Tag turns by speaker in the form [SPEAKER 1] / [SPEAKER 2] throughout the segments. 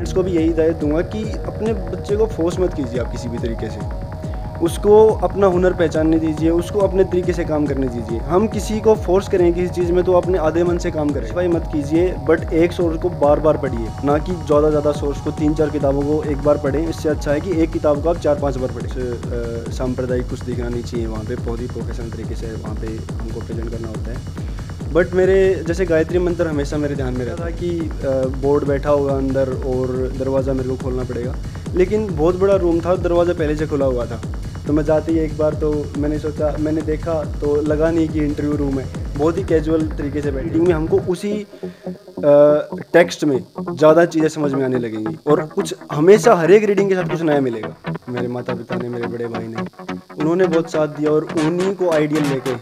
[SPEAKER 1] इसको भी यही हिदायत दूंगा कि अपने बच्चे को फोर्स मत कीजिए आप किसी भी तरीके से, उसको अपना हुनर पहचानने दीजिए, उसको अपने तरीके से काम करने दीजिए। हम किसी को फोर्स करें किसी चीज़ में तो अपने आधे मन से काम करें, भाई मत कीजिए, बट एक सोर्स को बार बार पढ़िए, ना कि ज़्यादा सोर्स को 3-4 किताबों को एक बार पढ़ें। इससे अच्छा है कि एक किताब को आप 4-5 बार पढ़ें। सांप्रदायिक कुछ दिखना नहीं चाहिए वहाँ पे, बहुत ही प्रोफेशनल तरीके से वहाँ पे हमको प्रेजेंट करना होता है। बट मेरे जैसे गायत्री मंत्र हमेशा मेरे ध्यान में रहता था कि बोर्ड बैठा होगा अंदर और दरवाज़ा मेरे को खोलना पड़ेगा, लेकिन बहुत बड़ा रूम था, दरवाज़ा पहले से खुला हुआ था। तो मैं जाते ही एक बार तो मैंने सोचा, मैंने देखा तो लगा नहीं कि इंटरव्यू रूम है, बहुत ही कैजुअल तरीके से मीटिंग में हमको उसी टेक्स्ट में ज़्यादा चीज़ें समझ में आने लगेंगी और कुछ हमेशा हर एक रीडिंग के साथ कुछ नया मिलेगा। मेरे माता पिता ने, मेरे बड़े भाई ने, उन्होंने बहुत साथ दिया और उन्हीं को आइडियल लेके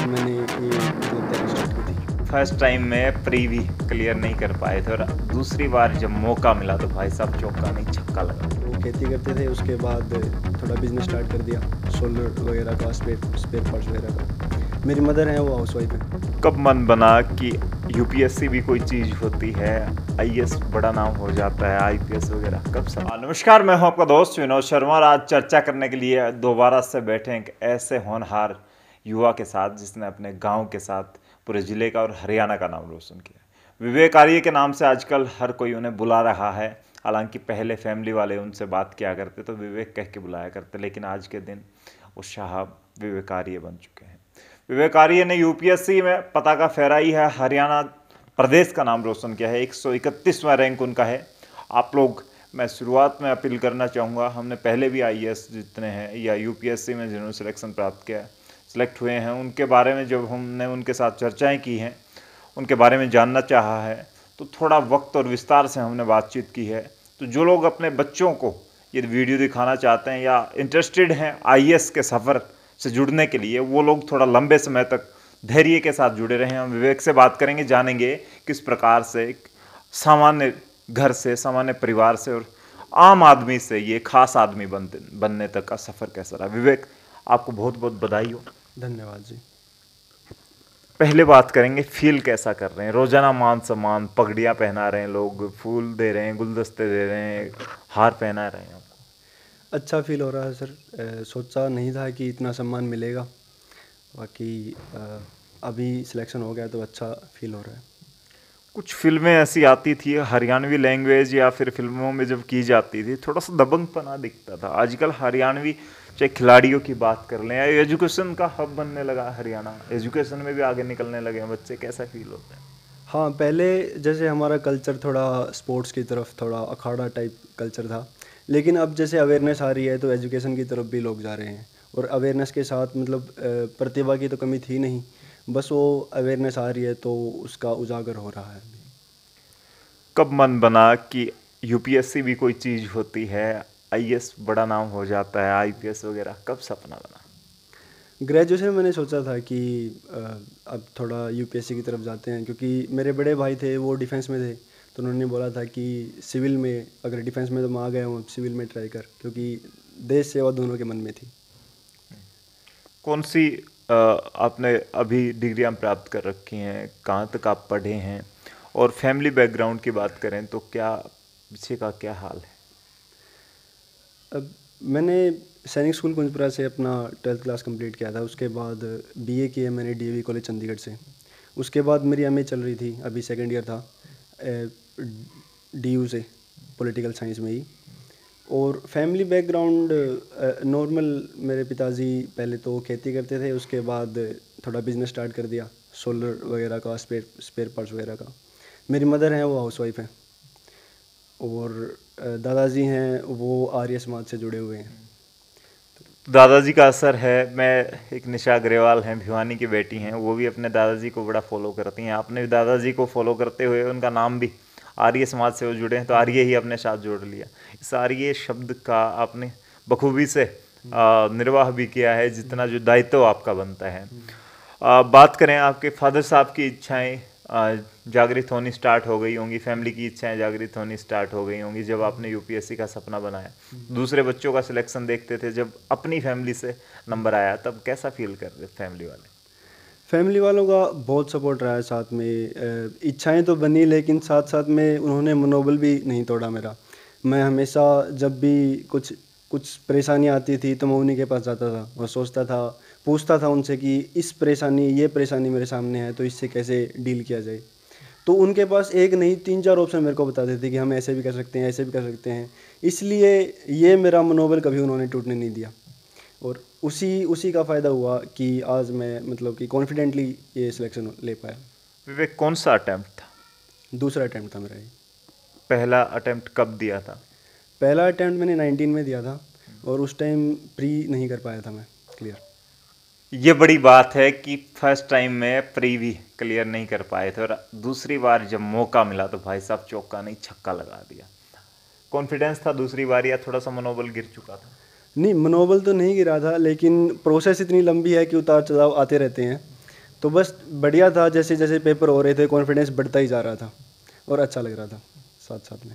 [SPEAKER 1] मैंने ये मतलब तैयारी स्टार्ट की थी।
[SPEAKER 2] फर्स्ट टाइम में प्री भी क्लियर नहीं कर पाए थे और दूसरी बार जब मौका मिला तो भाई साहब चौका नहीं छक्का लगा।
[SPEAKER 1] वो खेती करते थे, उसके बाद थोड़ा बिजनेस स्टार्ट कर दिया, सोलर वगैरह का, स्पेयर पार्ट्स वगैरह का। मेरी मदर हैं वो हाउसवाइफ है।
[SPEAKER 2] कब मन बना कि यूपीएससी भी कोई चीज़ होती है, आईएएस बड़ा नाम हो जाता है, आईपीएस वगैरह कब से? नमस्कार, मैं हूं आपका दोस्त विनोद शर्मा और आज चर्चा करने के लिए दोबारा से बैठे एक ऐसे होनहार युवा के साथ जिसने अपने गांव के साथ पूरे ज़िले का और हरियाणा का नाम रोशन किया। विवेक आर्य के नाम से आजकल हर कोई उन्हें बुला रहा है। हालांकि पहले फैमिली वाले उनसे बात किया करते तो विवेक कह के बुलाया करते, लेकिन आज के दिन वो साहब विवेक आर्य बन चुके हैं। विवेक आर्य ने यूपीएससी में पताका फहराई है, हरियाणा प्रदेश का नाम रोशन किया है, 131वां रैंक उनका है। आप लोग, मैं शुरुआत में अपील करना चाहूँगा, हमने पहले भी आईएएस जितने हैं या यूपीएससी में जिन्होंने सिलेक्शन प्राप्त किया, सिलेक्ट हुए हैं, उनके बारे में जब हमने उनके साथ चर्चाएं की हैं, उनके बारे में जानना चाहा है, तो थोड़ा वक्त और विस्तार से हमने बातचीत की है। तो जो लोग अपने बच्चों को ये वीडियो दिखाना चाहते हैं या इंटरेस्टेड हैं आईएएस के सफ़र से जुड़ने के लिए, वो लोग थोड़ा लंबे समय तक धैर्य के साथ जुड़े रहें। हम विवेक से बात करेंगे, जानेंगे किस प्रकार से एक सामान्य घर से, सामान्य परिवार से और आम आदमी से ये खास आदमी बनने तक का सफ़र कैसा रहा। विवेक, आपको बहुत बहुत बधाई हो।
[SPEAKER 1] धन्यवाद जी।
[SPEAKER 2] पहले बात करेंगे, फील कैसा कर रहे हैं? रोजाना मान सम्मान, पगड़ियाँ पहना रहे हैं, लोग फूल दे रहे हैं, गुलदस्ते दे रहे हैं, हार पहना रहे हैं आपको।
[SPEAKER 1] अच्छा फील हो रहा है सर। सोचा नहीं था कि इतना सम्मान मिलेगा, बाकी अभी सिलेक्शन हो गया तो अच्छा फील हो रहा है।
[SPEAKER 2] कुछ फिल्में ऐसी आती थी हरियाणवी लैंग्वेज या फिर फिल्मों में जब की जाती थी थोड़ा सा दबंगपना दिखता था। आजकल हरियाणवी, चाहे खिलाड़ियों की बात कर लें, एजुकेशन का हब बनने लगा हरियाणा, एजुकेशन में भी आगे निकलने लगे हैं बच्चे, कैसा फील होता है?
[SPEAKER 1] हाँ, पहले जैसे हमारा कल्चर थोड़ा स्पोर्ट्स की तरफ, थोड़ा अखाड़ा टाइप कल्चर था, लेकिन अब जैसे अवेयरनेस आ रही है तो एजुकेशन की तरफ भी लोग जा रहे हैं। और अवेयरनेस के साथ मतलब प्रतिभा की तो कमी थी नहीं, बस वो अवेयरनेस आ रही है तो उसका उजागर हो रहा है।
[SPEAKER 2] कब मन बना कि यूपीएससी भी कोई चीज़ होती है, आईएएस बड़ा नाम हो जाता है, आईपीएस वगैरह, कब सपना बना?
[SPEAKER 1] ग्रेजुएशन में मैंने सोचा था कि अब थोड़ा यूपीएससी की तरफ जाते हैं, क्योंकि मेरे बड़े भाई थे वो डिफेंस में थे, तो उन्होंने बोला था कि सिविल में, अगर डिफेंस में तो मैं आ गया हूँ, सिविल में ट्राई कर, क्योंकि देश सेवा दोनों के मन में थी।
[SPEAKER 2] कौन सी आपने अभी डिग्रियां प्राप्त कर रखी हैं, कहाँ तक आप पढ़े हैं, और फैमिली बैकग्राउंड की बात करें तो क्या पीछे का क्या हाल है?
[SPEAKER 1] अब मैंने सैनिक स्कूल कुंजपुरा से अपना 12th क्लास कंप्लीट किया था, उसके बाद बीए किया मैंने डीएवी कॉलेज चंडीगढ़ से। उसके बाद मेरी एमए चल रही थी, अभी सेकंड ईयर था, डीयू से, पॉलिटिकल साइंस में ही। और फैमिली बैकग्राउंड नॉर्मल, मेरे पिताजी पहले तो खेती करते थे, उसके बाद थोड़ा बिजनेस स्टार्ट कर दिया, सोलर वगैरह का, स्पेयर पार्ट्स वगैरह का। मेरी मदर हैं वो हाउसवाइफ हैं, और दादाजी हैं वो आर्य समाज से जुड़े हुए हैं।
[SPEAKER 2] दादाजी का असर है। मैं, एक निशा अग्रवाल हैं, भिवानी की बेटी हैं, वो भी अपने दादाजी को बड़ा फॉलो करती हैं। आपने भी दादाजी को फॉलो करते हुए उनका नाम भी आर्य समाज से वो जुड़े हैं, तो आर्य ही अपने साथ जोड़ लिया। इस आर्य शब्द का आपने बखूबी से निर्वाह भी किया है, जितना जो दायित्व आपका बनता है। बात करें आपके फादर साहब की इच्छाएं जागृत होनी स्टार्ट हो गई होंगी, फैमिली की इच्छाएं जागृत होनी स्टार्ट हो गई होंगी जब आपने यूपीएससी का सपना बनाया। दूसरे बच्चों का सिलेक्शन देखते थे, जब अपनी फैमिली से नंबर आया तब कैसा फील कर रहे फैमिली वाले?
[SPEAKER 1] फैमिली वालों का बहुत सपोर्ट रहा है साथ में। इच्छाएं तो बनी, लेकिन साथ साथ में उन्होंने मनोबल भी नहीं तोड़ा मेरा। मैं हमेशा जब भी कुछ कुछ परेशानी आती थी तो मैं उन्हीं के पास जाता था और सोचता था, पूछता था उनसे कि ये परेशानी मेरे सामने है तो इससे कैसे डील किया जाए। तो उनके पास एक नहीं 3-4 ऑप्शन मेरे को बताते थे कि हम ऐसे भी कर सकते हैं, ऐसे भी कर सकते हैं। इसलिए ये मेरा मनोबल कभी उन्होंने टूटने नहीं दिया। और उसी उसी का फ़ायदा हुआ कि आज मैं मतलब कि कॉन्फिडेंटली ये सिलेक्शन ले पाया।
[SPEAKER 2] विवेक, कौन सा अटेम्प्ट था?
[SPEAKER 1] दूसरा अटैम्प्ट था मेरा ये।
[SPEAKER 2] पहला अटेम्प्ट कब दिया था?
[SPEAKER 1] पहला अटैम्प्ट मैंने 19 में दिया था और उस टाइम प्री नहीं कर पाया था मैं क्लियर।
[SPEAKER 2] ये बड़ी बात है कि फर्स्ट टाइम में प्री भी क्लियर नहीं कर पाए थे और दूसरी बार जब मौका मिला तो भाई साहब चौका नहीं छक्का लगा दिया। कॉन्फिडेंस था दूसरी बार या थोड़ा सा मनोबल गिर चुका था?
[SPEAKER 1] नहीं, मनोबल तो नहीं गिरा था, लेकिन प्रोसेस इतनी लंबी है कि उतार चढ़ाव आते रहते हैं। तो बस बढ़िया था, जैसे जैसे पेपर हो रहे थे कॉन्फिडेंस बढ़ता ही जा रहा था और अच्छा लग रहा था साथ साथ में।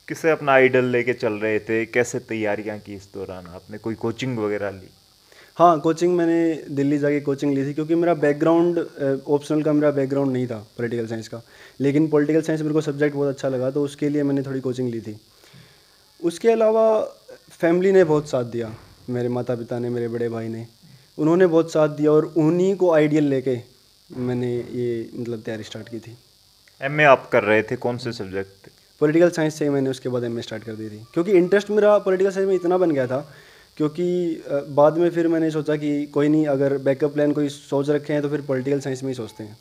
[SPEAKER 2] किसे अपना आइडल लेके चल रहे थे? कैसे तैयारियां की इस दौरान? आपने कोई कोचिंग वगैरह ली?
[SPEAKER 1] हाँ, कोचिंग मैंने दिल्ली जाके कोचिंग ली थी, क्योंकि मेरा बैकग्राउंड ऑप्शनल का मेरा बैकग्राउंड नहीं था पॉलिटिकल साइंस का। लेकिन पॉलिटिकल साइंस मेरे को सब्जेक्ट बहुत अच्छा लगा तो उसके लिए मैंने थोड़ी कोचिंग ली थी। उसके अलावा फैमिली ने बहुत साथ दिया, मेरे माता पिता ने, मेरे बड़े भाई ने, उन्होंने बहुत साथ दिया और उन्हीं को आइडियल लेके मैंने ये मतलब तैयारी स्टार्ट की थी।
[SPEAKER 2] एमए आप कर रहे थे, कौन से सब्जेक्ट थे?
[SPEAKER 1] पॉलिटिकल साइंस से ही मैंने उसके बाद एमए स्टार्ट कर दी थी, क्योंकि इंटरेस्ट मेरा पॉलिटिकल साइंस में इतना बन गया था। क्योंकि बाद में फिर मैंने सोचा कि कोई नहीं, अगर बैकअप प्लान कोई सोच रखे हैं तो फिर पॉलिटिकल साइंस में ही सोचते हैं।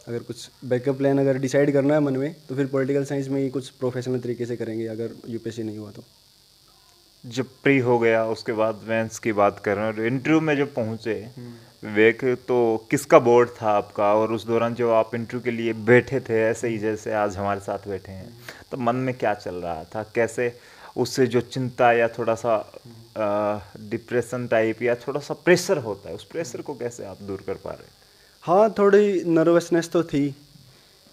[SPEAKER 1] अगर कुछ बैकअप प्लान अगर डिसाइड करना है मन में तो फिर पॉलिटिकल साइंस में ही कुछ प्रोफेशनल तरीके से करेंगे, अगर यूपीएससी नहीं हुआ तो।
[SPEAKER 2] जब प्री हो गया उसके बाद मेंस की बात कर रहे हैं और इंटरव्यू में जब पहुंचे विवेक, तो किसका बोर्ड था आपका? और उस दौरान जब आप इंटरव्यू के लिए बैठे थे ऐसे ही जैसे आज हमारे साथ बैठे हैं, तो मन में क्या चल रहा था? कैसे उससे जो चिंता या थोड़ा सा डिप्रेशन टाइप या थोड़ा सा प्रेशर होता है, उस प्रेशर को कैसे आप दूर कर पा रहे थे?
[SPEAKER 1] हाँ, थोड़ी नर्वसनेस तो थी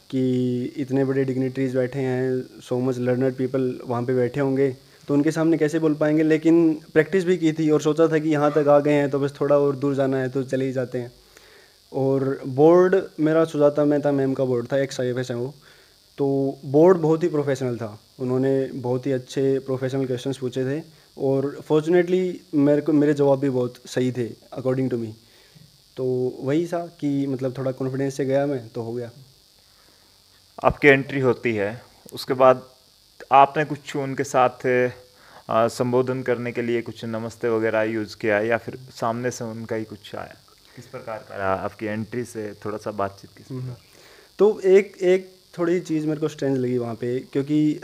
[SPEAKER 1] कि इतने बड़े डिग्निटरीज बैठे हैं, सो मच लर्नर पीपल वहाँ पे बैठे होंगे, तो उनके सामने कैसे बोल पाएंगे। लेकिन प्रैक्टिस भी की थी और सोचा था कि यहाँ तक आ गए हैं तो बस थोड़ा और दूर जाना है तो चले ही जाते हैं। और बोर्ड मेरा सुजाता मेहता मैम का बोर्ड था, एक्स IAS है वो। तो बोर्ड बहुत ही प्रोफेशनल था, उन्होंने बहुत ही अच्छे प्रोफेशनल क्वेश्चंस पूछे थे और फॉर्चुनेटली मेरे जवाब भी बहुत सही थे अकॉर्डिंग टू मी। तो वही था कि मतलब थोड़ा कॉन्फिडेंस से गया मैं तो हो गया।
[SPEAKER 2] आपकी एंट्री होती है, उसके बाद आपने कुछ उनके साथ संबोधन करने के लिए कुछ नमस्ते वगैरह यूज़ किया या फिर सामने से उनका ही कुछ आया? किस प्रकार का रहा आपकी एंट्री से थोड़ा सा बातचीत किस प्रकार?
[SPEAKER 1] तो एक थोड़ी चीज़ मेरे को स्ट्रेंज लगी वहाँ पे, क्योंकि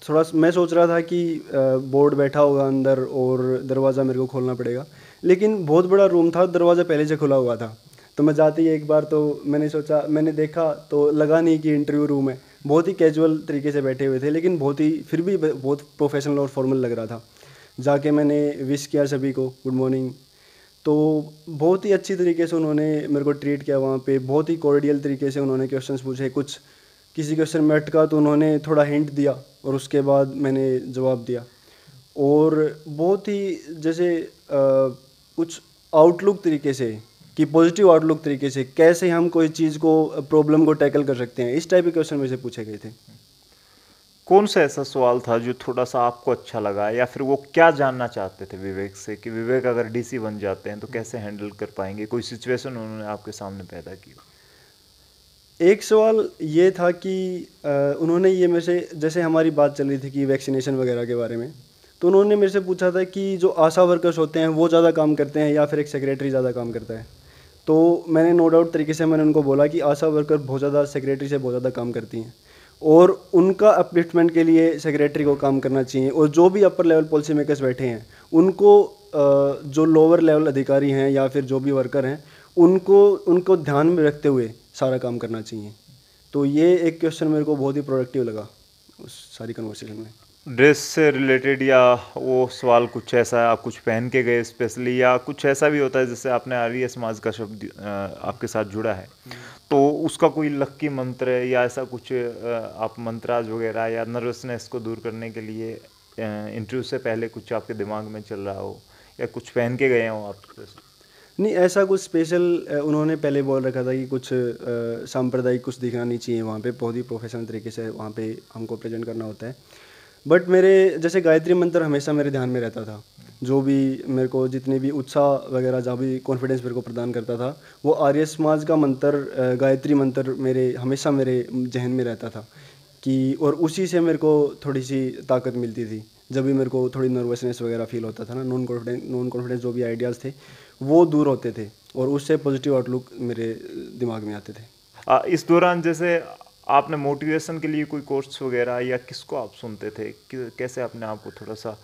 [SPEAKER 1] थोड़ा मैं सोच रहा था कि बोर्ड बैठा होगा अंदर और दरवाज़ा मेरे को खोलना पड़ेगा, लेकिन बहुत बड़ा रूम था, दरवाज़ा पहले से खुला हुआ था। तो मैं जाते ही एक बार तो मैंने देखा तो लगा नहीं कि इंटरव्यू रूम है। बहुत ही कैजुअल तरीके से बैठे हुए थे, लेकिन फिर भी बहुत प्रोफेशनल और फॉर्मल लग रहा था। जाके मैंने विश किया सभी को, गुड मॉर्निंग। तो बहुत ही अच्छी तरीके से उन्होंने मेरे को ट्रीट किया वहाँ पे, बहुत ही कॉर्डियल तरीके से उन्होंने क्वेश्चंस पूछे। किसी क्वेश्चन में अटका तो उन्होंने थोड़ा हिंट दिया और उसके बाद मैंने जवाब दिया। और बहुत ही जैसे कुछ आउटलुक तरीके से, कि पॉजिटिव आउटलुक तरीके से कैसे हम कोई चीज़ को, प्रॉब्लम को टैकल कर सकते हैं, इस टाइप के क्वेश्चन में से पूछे गए थे।
[SPEAKER 2] कौन सा ऐसा सवाल था जो थोड़ा सा आपको अच्छा लगा या फिर वो क्या जानना चाहते थे विवेक से कि विवेक अगर डीसी बन जाते हैं तो कैसे हैंडल कर पाएंगे? कोई सिचुएशन उन्होंने आपके सामने पैदा की?
[SPEAKER 1] एक सवाल ये था कि उन्होंने ये मेरे से, जैसे हमारी बात चल रही थी कि वैक्सीनेशन वगैरह के बारे में, तो उन्होंने मेरे से पूछा था कि जो आशा वर्कर्स होते हैं वो ज़्यादा काम करते हैं या फिर एक सेक्रेटरी ज़्यादा काम करता है। तो मैंने नो डाउट तरीके से मैंने उनको बोला कि आशा वर्कर बहुत ज़्यादा सेक्रेटरी से बहुत ज़्यादा काम करती हैं और उनका अपलिफ्टमेंट के लिए सेक्रेटरी को काम करना चाहिए। और जो भी अपर लेवल पॉलिसी मेकर्स बैठे हैं उनको जो लोअर लेवल अधिकारी हैं या फिर जो भी वर्कर हैं उनको ध्यान में रखते हुए सारा काम करना चाहिए। तो ये एक क्वेश्चन मेरे को बहुत ही प्रोडक्टिव लगा उस सारी कन्वर्सेशन में।
[SPEAKER 2] ड्रेस से रिलेटेड या वो सवाल कुछ ऐसा आप कुछ पहन के गए स्पेशली, या कुछ ऐसा भी होता है जैसे आपने आर्य समाज का शब्द आपके साथ जुड़ा है तो उसका कोई लक्की मंत्र है या ऐसा कुछ आप मंत्राज वगैरह या नर्वसनेस को दूर करने के लिए इंटरव्यू से पहले कुछ आपके दिमाग में चल रहा हो या कुछ पहन के गए हो आप?
[SPEAKER 1] नहीं, ऐसा कुछ स्पेशल उन्होंने पहले बोल रखा था कि कुछ सांप्रदायिक कुछ दिखना नहीं चाहिए वहाँ पे, बहुत ही प्रोफेशनल तरीके से वहाँ पे हमको प्रेजेंट करना होता है। बट मेरे जैसे गायत्री मंत्र हमेशा मेरे ध्यान में रहता था, जो भी मेरे को जितनी भी उत्साह वगैरह जहाँ भी कॉन्फिडेंस मेरे को प्रदान करता था, वो आर्य समाज का मंत्र गायत्री मंत्र मेरे हमेशा मेरे जहन में रहता था कि, और उसी से मेरे को थोड़ी सी ताकत मिलती थी। जब भी मेरे को थोड़ी नर्वसनेस वगैरह फील होता था ना, नॉन कॉन्फिडेंस जो भी आइडियाज़ थे वो दूर होते थे और उससे पॉजिटिव आउटलुक मेरे दिमाग में आते थे।
[SPEAKER 2] इस दौरान जैसे आपने मोटिवेशन के लिए कोई कोर्स वगैरह या किसको आप सुनते थे कि कैसे अपने आप को थोड़ा सा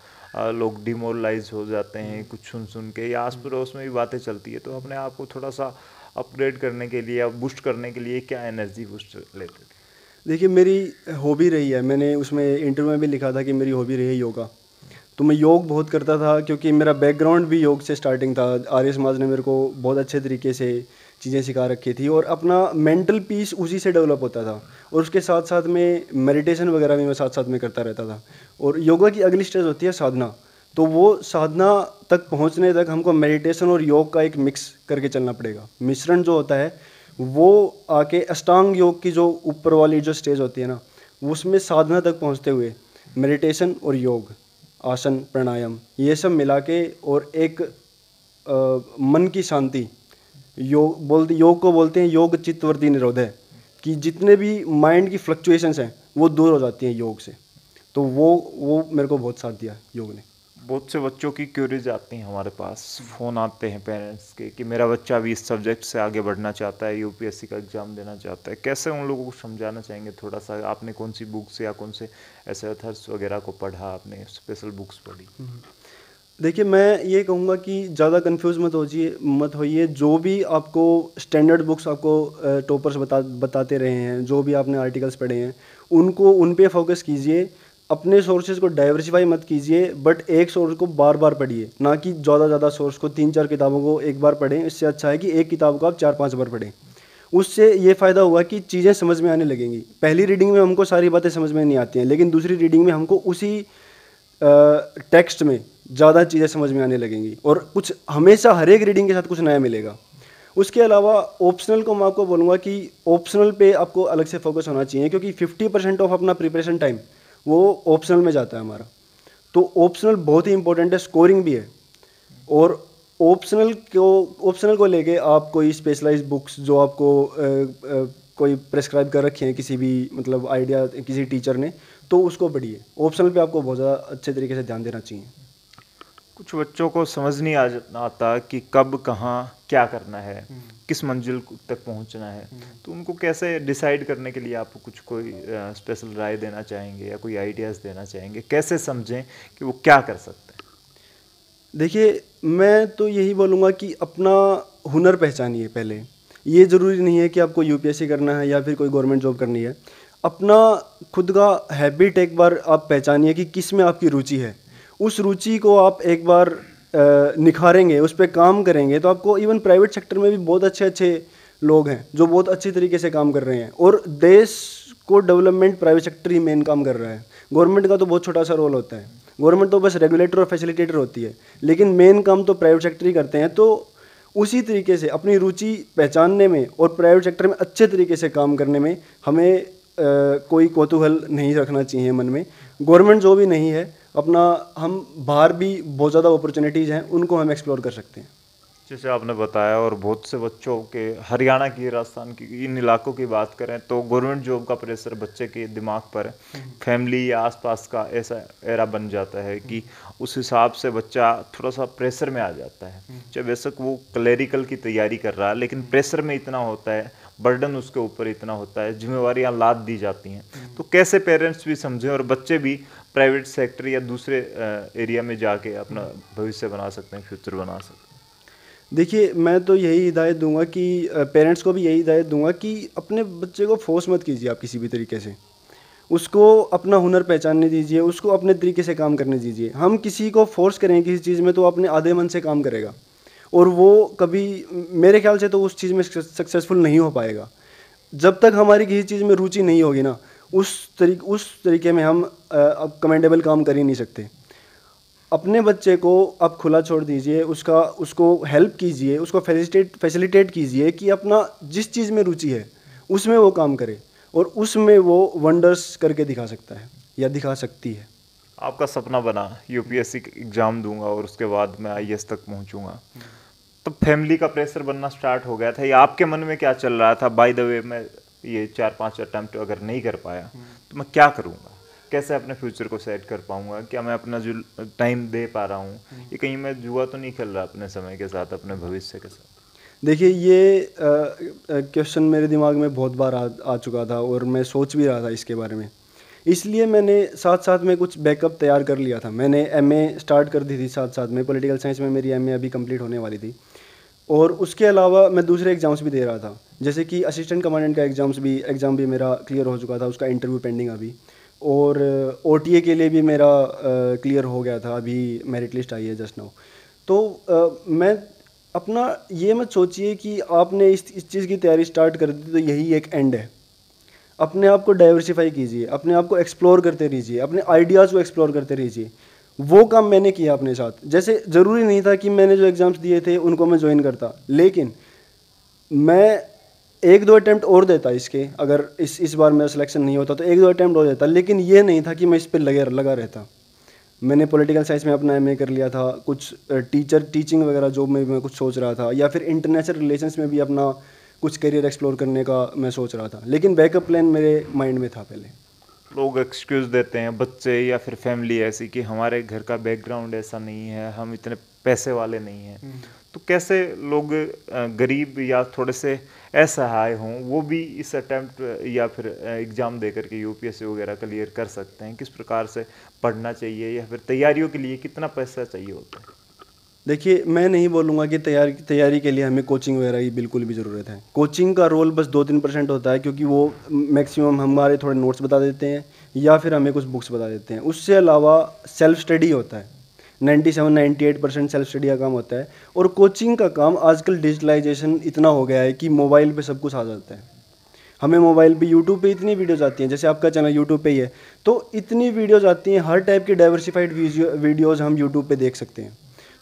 [SPEAKER 2] लोग डिमोरलाइज हो जाते हैं कुछ सुन सुन के, या आस पड़ोस में भी बातें चलती है, तो अपने आप को थोड़ा सा अपग्रेड करने के लिए या बूस्ट करने के लिए क्या एनर्जी बूस्ट लेते थे?
[SPEAKER 1] देखिए, मेरी हॉबी रही है, मैंने उसमें इंटरव्यू में भी लिखा था कि मेरी हॉबी रही है योगा। तो मैं योग बहुत करता था क्योंकि मेरा बैकग्राउंड भी योग से स्टार्टिंग था। आर्य समाज ने मेरे को बहुत अच्छे तरीके से चीज़ें सिखा रखी थी और अपना मेंटल पीस उसी से डेवलप होता था। और उसके साथ साथ में मेडिटेशन वगैरह भी मैं साथ साथ में करता रहता था। और योगा की अगली स्टेज होती है साधना। तो वो साधना तक पहुंचने तक हमको मेडिटेशन और योग का एक मिक्स करके चलना पड़ेगा। मिश्रण जो होता है वो आके अष्टांग योग की जो ऊपर वाली जो स्टेज होती है ना, उसमें साधना तक पहुंचते हुए मेडिटेशन और योग, आसन, प्राणायाम, ये सब मिला के और एक मन की शांति, योग को बोलते हैं योग चित्तवृत्ति निरोधय, कि जितने भी माइंड की फ्लक्चुएशंस हैं वो दूर हो जाती हैं योग से। तो वो मेरे को बहुत साथ दिया योग ने।
[SPEAKER 2] बहुत से बच्चों की क्यूरीज आती हैं हमारे पास, फ़ोन आते हैं पेरेंट्स के कि मेरा बच्चा भी इस सब्जेक्ट से आगे बढ़ना चाहता है, यूपीएससी का एग्ज़ाम देना चाहता है, कैसे उन लोगों को समझाना चाहेंगे थोड़ा सा? आपने कौन सी बुक्स या कौन से ऐसे ऑथर्स वगैरह को पढ़ा, आपने स्पेशल बुक्स पढ़ी?
[SPEAKER 1] देखिए, मैं ये कहूँगा कि ज़्यादा कंफ्यूज मत होइए। जो भी आपको स्टैंडर्ड बुक्स आपको टॉपर्स बताते रहे हैं, जो भी आपने आर्टिकल्स पढ़े हैं, उन पे फोकस कीजिए। अपने सोर्सेज को डाइवर्सिफाई मत कीजिए, बट एक सोर्स को बार बार पढ़िए, ना कि ज़्यादा सोर्स को 3-4 किताबों को एक बार पढ़ें। इससे अच्छा है कि एक किताब को आप 4-5 बार पढ़ें। उससे ये फ़ायदा हुआ कि चीज़ें समझ में आने लगेंगी। पहली रीडिंग में हमको सारी बातें समझ में नहीं आती हैं, लेकिन दूसरी रीडिंग में हमको उसी टेक्स्ट में ज़्यादा चीज़ें समझ में आने लगेंगी और कुछ हमेशा हर एक रीडिंग के साथ कुछ नया मिलेगा। उसके अलावा ऑप्शनल को मैं आपको बोलूँगा कि ऑप्शनल पे आपको अलग से फोकस होना चाहिए, क्योंकि 50% ऑफ अपना प्रिपरेशन टाइम वो ऑप्शनल में जाता है हमारा। तो ऑप्शनल बहुत ही इंपॉर्टेंट है, स्कोरिंग भी है। और ऑप्शनल को लेके आप कोई स्पेशलाइज्ड बुक्स जो आपको कोई प्रेस्क्राइब कर रखे हैं किसी भी मतलब आइडिया किसी टीचर ने, तो उसको पढ़िए। ऑप्शनल पे आपको बहुत ज़्यादा अच्छे तरीके से ध्यान देना चाहिए।
[SPEAKER 2] कुछ बच्चों को समझ नहीं आता कि कब कहाँ क्या करना है, किस मंजिल तक पहुँचना है, तो उनको कैसे डिसाइड करने के लिए आप कुछ कोई स्पेशल राय देना चाहेंगे या कोई आइडियाज़ देना चाहेंगे, कैसे समझें कि वो क्या कर सकते हैं?
[SPEAKER 1] देखिए, मैं तो यही बोलूँगा कि अपना हुनर पहचानिए पहले। ये ज़रूरी नहीं है कि आपको यूपीएससी करना है या फिर कोई गवर्नमेंट जॉब करनी है। अपना खुद का हैबिट एक बार आप पहचानिए कि किस में आपकी रुचि है। उस रुचि को आप एक बार निखारेंगे, उस पर काम करेंगे, तो आपको इवन प्राइवेट सेक्टर में भी बहुत अच्छे लोग हैं जो बहुत अच्छे तरीके से काम कर रहे हैं। और देश को डेवलपमेंट प्राइवेट सेक्टर ही मेन काम कर रहा है। गवर्नमेंट का तो बहुत छोटा सा रोल होता है। गवर्नमेंट तो बस रेगुलेटर और फैसिलिटेटर होती है, लेकिन मेन काम तो प्राइवेट सेक्टर ही करते हैं। तो उसी तरीके से अपनी रुचि पहचानने में और प्राइवेट सेक्टर में अच्छे तरीके से काम करने में हमें कोई कौतूहल नहीं रखना चाहिए मन में। गवर्नमेंट जो भी नहीं है, अपना हम बाहर भी बहुत ज़्यादा अपॉर्चुनिटीज़ हैं, उनको हम एक्सप्लोर कर सकते हैं।
[SPEAKER 2] जैसे आपने बताया, और बहुत से बच्चों के हरियाणा की, राजस्थान की, इन इलाकों की बात करें तो गवर्नमेंट जॉब का प्रेशर बच्चे के दिमाग पर, फैमिली या आसपास का ऐसा एरा बन जाता है कि उस हिसाब से बच्चा थोड़ा सा प्रेशर में आ जाता है। चाहे बेशक वो क्लरिकल की तैयारी कर रहा है, लेकिन प्रेशर में इतना होता है, बर्डन उसके ऊपर इतना होता है, जिम्मेवारियाँ लाद दी जाती हैं। तो कैसे पेरेंट्स भी समझें और बच्चे भी प्राइवेट सेक्टर या दूसरे एरिया में जाके अपना भविष्य बना सकते हैं, फ्यूचर बना सकते हैं?
[SPEAKER 1] देखिए, मैं तो यही हिदायत दूंगा कि पेरेंट्स को भी यही हिदायत दूंगा कि अपने बच्चे को फोर्स मत कीजिए आप किसी भी तरीके से। उसको अपना हुनर पहचानने दीजिए, उसको अपने तरीके से काम करने दीजिए। हम किसी को फोर्स करें किसी चीज़ में तो अपने आधे मन से काम करेगा और वो कभी मेरे ख्याल से तो उस चीज़ में सक्सेसफुल नहीं हो पाएगा। जब तक हमारी किसी चीज़ में रुचि नहीं होगी ना, उस तरीके में हम कमेंडेबल काम कर ही नहीं सकते। अपने बच्चे को आप खुला छोड़ दीजिए, उसको हेल्प कीजिए, उसको फैसिलिटेट कीजिए कि अपना जिस चीज़ में रुचि है उसमें वो काम करे और उसमें वो वंडर्स करके दिखा सकता है या दिखा सकती है।
[SPEAKER 2] आपका सपना बना यूपीएससी एग्ज़ाम दूंगा और उसके बाद मैं आईएएस तक पहुंचूंगा, तो फैमिली का प्रेशर बनना स्टार्ट हो गया था या आपके मन में क्या चल रहा था, बाय द वे मैं ये 4-5 अटैम्प्ट अगर नहीं कर पाया तो मैं क्या करूंगा, कैसे अपने फ्यूचर को सेट कर पाऊंगा, क्या मैं अपना जो टाइम दे पा रहा हूँ, ये कहीं मैं जुआ तो नहीं खेल रहा अपने समय के साथ, अपने भविष्य के साथ।
[SPEAKER 1] देखिए ये क्वेश्चन मेरे दिमाग में बहुत बार आ चुका था और मैं सोच भी रहा था इसके बारे में, इसलिए मैंने साथ साथ में कुछ बैकअप तैयार कर लिया था। मैंने एमए स्टार्ट कर दी थी साथ साथ में, पॉलिटिकल साइंस में मेरी एमए अभी कंप्लीट होने वाली थी और उसके अलावा मैं दूसरे एग्ज़ाम्स भी दे रहा था, जैसे कि असिस्टेंट कमांडेंट का एग्ज़ाम भी मेरा क्लियर हो चुका था, उसका इंटरव्यू पेंडिंग अभी, और ओटीए के लिए भी मेरा क्लियर हो गया था, अभी मेरिट लिस्ट आई है जस्ट नाउ। तो मैं अपना ये मत सोचिए कि आपने इस चीज़ की तैयारी स्टार्ट कर दी तो यही एक एंड है। अपने आप को डाइवर्सिफाई कीजिए, अपने आप को एक्सप्लोर करते रहिए, अपने आइडियाज़ को एक्सप्लोर करते रहिए। वो काम मैंने किया अपने साथ। जैसे ज़रूरी नहीं था कि मैंने जो एग्ज़ाम्स दिए थे उनको मैं ज्वाइन करता, लेकिन मैं 1-2 अटैम्प्ट और देता इसके, अगर इस बार मेरा सिलेक्शन नहीं होता तो 1-2 अटैम्प्ट और देता, लेकिन ये नहीं था कि मैं इस पर लगा रहता। मैंने पॉलिटिकल साइंस में अपना एमए कर लिया था, कुछ टीचिंग वगैरह जॉब में भी मैं कुछ सोच रहा था, या फिर इंटरनेशनल रिलेशंस में भी अपना कुछ करियर एक्सप्लोर करने का मैं सोच रहा था, लेकिन बैकअप प्लान मेरे माइंड में था पहले।
[SPEAKER 2] लोग एक्सक्यूज़ देते हैं, बच्चे या फिर फैमिली ऐसी, कि हमारे घर का बैकग्राउंड ऐसा नहीं है, हम इतने पैसे वाले नहीं हैं, तो कैसे लोग गरीब या थोड़े से असहाय हों वो भी इस अटेम्प्ट या फिर एग्ज़ाम दे करके यूपीएससी वगैरह क्लियर कर सकते हैं? किस प्रकार से पढ़ना चाहिए या फिर तैयारियों के लिए कितना पैसा चाहिए होता है?
[SPEAKER 1] देखिए, मैं नहीं बोलूँगा कि तैयारी के लिए हमें कोचिंग वगैरह की बिल्कुल भी ज़रूरत है। कोचिंग का रोल बस 2-3% होता है, क्योंकि वो मैक्सिमम हमारे थोड़े नोट्स बता देते हैं या फिर हमें कुछ बुक्स बता देते हैं। उससे अलावा सेल्फ स्टडी होता है, 97-98% सेल्फ स्टडी का काम होता है। और कोचिंग का काम, आजकल डिजिटलाइजेशन इतना हो गया है कि मोबाइल पे सब कुछ आ जाता है। हमें मोबाइल पे यूट्यूब पे इतनी वीडियोज़ आती हैं, जैसे आपका चैनल यूट्यूब पे ही है, तो इतनी वीडियोज़ आती हैं, हर टाइप की डाइवर्सिफाइड वीडियोज़ हम यूट्यूब पे देख सकते हैं।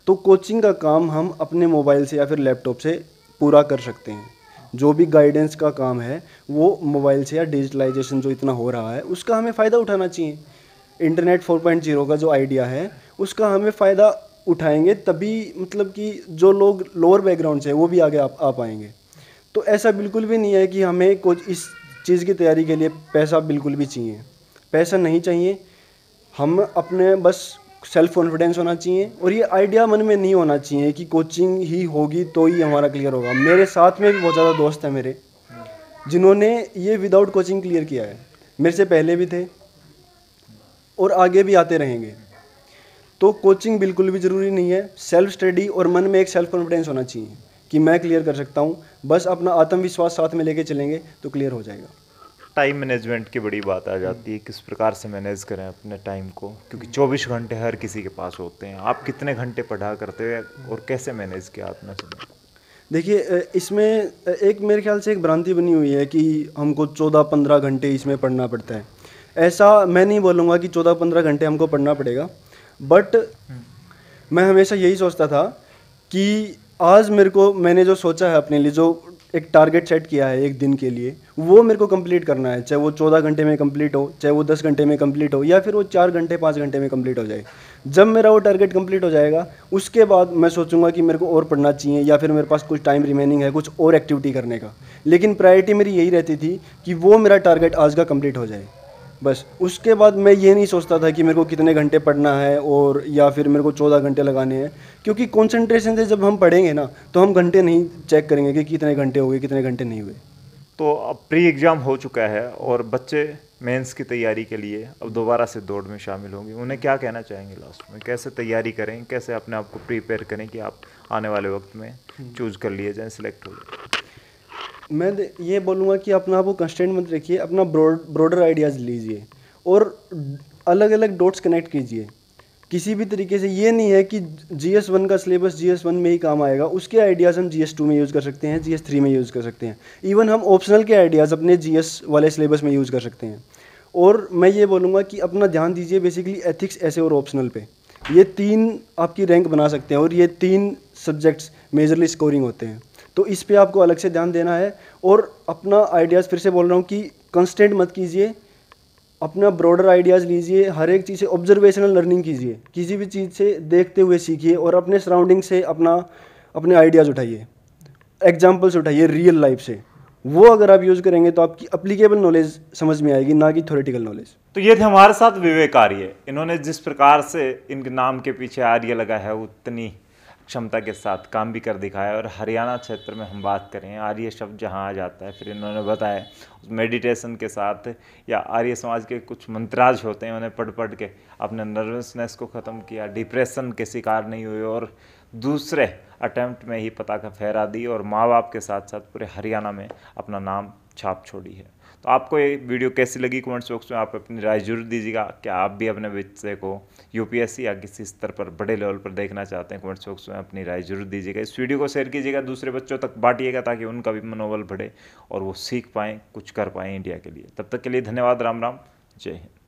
[SPEAKER 1] तो कोचिंग का काम हम अपने मोबाइल से या फिर लैपटॉप से पूरा कर सकते हैं। जो भी गाइडेंस का काम है वो मोबाइल से, या डिजिटलाइजेशन जो इतना हो रहा है उसका हमें फ़ायदा उठाना चाहिए। इंटरनेट 4.0 का जो आइडिया है उसका हमें फ़ायदा उठाएंगे तभी, मतलब कि जो लोग लोअर बैकग्राउंड से है वो भी आगे आ पाएंगे। तो ऐसा बिल्कुल भी नहीं है कि हमें कुछ इस चीज़ की तैयारी के लिए पैसा बिल्कुल भी चाहिए, पैसा नहीं चाहिए। हम अपने बस सेल्फ कॉन्फिडेंस होना चाहिए, और ये आइडिया मन में नहीं होना चाहिए कि कोचिंग ही होगी तो ही हमारा क्लियर होगा। मेरे साथ में भी बहुत ज़्यादा दोस्त हैं मेरे जिन्होंने ये विदाउट कोचिंग क्लियर किया है, मेरे से पहले भी थे और आगे भी आते रहेंगे। तो कोचिंग बिल्कुल भी ज़रूरी नहीं है, सेल्फ स्टडी और मन में एक सेल्फ कॉन्फिडेंस होना चाहिए कि मैं क्लियर कर सकता हूँ। बस अपना आत्मविश्वास साथ में लेके चलेंगे तो क्लियर हो जाएगा।
[SPEAKER 2] टाइम मैनेजमेंट की बड़ी बात आ जाती है, किस प्रकार से मैनेज करें अपने टाइम को, क्योंकि 24 घंटे हर किसी के पास होते हैं। आप कितने घंटे पढ़ा करते हैं और कैसे मैनेज किया आपने?
[SPEAKER 1] देखिए, इसमें एक मेरे ख्याल से एक भ्रांति बनी हुई है कि हमको 14-15 घंटे इसमें पढ़ना पड़ता है। ऐसा मैं नहीं बोलूँगा कि 14-15 घंटे हमको पढ़ना पड़ेगा, बट मैं हमेशा यही सोचता था कि आज मैंने जो सोचा है अपने लिए, जो एक टारगेट सेट किया है एक दिन के लिए, वो मेरे को कंप्लीट करना है। चाहे वो 14 घंटे में कंप्लीट हो, चाहे वो 10 घंटे में कंप्लीट हो, या फिर वो 4 घंटे 5 घंटे में कंप्लीट हो जाए। जब मेरा वो टारगेट कंप्लीट हो जाएगा उसके बाद मैं सोचूंगा कि मेरे को और पढ़ना चाहिए, या फिर मेरे पास कुछ टाइम रिमेनिंग है कुछ और एक्टिविटी करने का। लेकिन प्रायोरिटी मेरी यही रहती थी कि वो मेरा टारगेट आज का कंप्लीट हो जाए बस। उसके बाद मैं ये नहीं सोचता था कि मेरे को कितने घंटे पढ़ना है और या फिर मेरे को 14 घंटे लगाने हैं, क्योंकि कंसंट्रेशन से जब हम पढ़ेंगे ना तो हम घंटे नहीं चेक करेंगे कि कितने घंटे हो गए कितने घंटे नहीं हुए।
[SPEAKER 2] तो अब प्री एग्ज़ाम हो चुका है और बच्चे मेंस की तैयारी के लिए अब दोबारा से दौड़ में शामिल होंगे, उन्हें क्या कहना चाहेंगे लास्ट में? कैसे तैयारी करें, कैसे अपने आप को प्रिपेयर करें कि आप आने वाले वक्त में चूज़ कर लिए जाएँ, सिलेक्ट हो जाए?
[SPEAKER 1] मैं ये बोलूँगा कि अपना आप को कंस्टेंट मत रखिए, अपना ब्रॉडर आइडियाज़ लीजिए और अलग अलग डॉट्स कनेक्ट कीजिए। किसी भी तरीके से ये नहीं है कि GS1 का सिलेबस GS1 में ही काम आएगा, उसके आइडियाज़ हम GS2 में यूज़ कर सकते हैं, GS3 में यूज़ कर सकते हैं। इवन हम ऑप्शनल के आइडियाज़ अपने GS वाले सिलेबस में यूज़ कर सकते हैं। और मैं ये बोलूँगा कि अपना ध्यान दीजिए बेसिकली एथिक्स, ऐसे और ऑप्शनल पे। ये 3 आपकी रैंक बना सकते हैं और ये 3 सब्जेक्ट्स मेजरली स्कोरिंग होते हैं। तो इस पे आपको अलग से ध्यान देना है और अपना आइडियाज़ फिर से बोल रहा हूँ कि कंस्टेंट मत कीजिए, अपना ब्रॉडर आइडियाज़ लीजिए, हर एक चीज़ से ऑब्जर्वेशनल लर्निंग कीजिए, किसी भी चीज़ से देखते हुए सीखिए और अपने सराउंडिंग से अपने आइडियाज़ उठाइए, एग्जाम्पल्स उठाइए रियल लाइफ से। वो अगर आप यूज़ करेंगे तो आपकी अप्लीकेबल नॉलेज समझ में आएगी, ना कि थ्योरेटिकल नॉलेज।
[SPEAKER 2] तो ये थे हमारे साथ विवेक आर्य। इन्होंने जिस प्रकार से इनके नाम के पीछे आर्य लगा है उतनी क्षमता के साथ काम भी कर दिखाया। और हरियाणा क्षेत्र में हम बात करें, आर्य शब्द जहाँ आ जाता है, फिर इन्होंने बताया उस मेडिटेशन के साथ या आर्य समाज के कुछ मंत्राज होते हैं, उन्हें पढ़ पढ़ के अपने नर्वसनेस को ख़त्म किया, डिप्रेशन के शिकार नहीं हुए और दूसरे अटेम्प्ट में ही पताका फहरा दी और माँ बाप के साथ साथ पूरे हरियाणा में अपना नाम छाप छोड़ी है। तो आपको ये वीडियो कैसी लगी कमेंट्स बॉक्स में आप अपनी राय जरूर दीजिएगा। क्या आप भी अपने बच्चे को यूपीएससी या किसी स्तर पर बड़े लेवल पर देखना चाहते हैं? कमेंट्स बॉक्स में अपनी राय जरूर दीजिएगा। इस वीडियो को शेयर कीजिएगा, दूसरे बच्चों तक बांटिएगा ताकि उनका भी मनोबल बढ़े और वो सीख पाएँ, कुछ कर पाएँ इंडिया के लिए। तब तक के लिए धन्यवाद। राम राम, जय हिंद।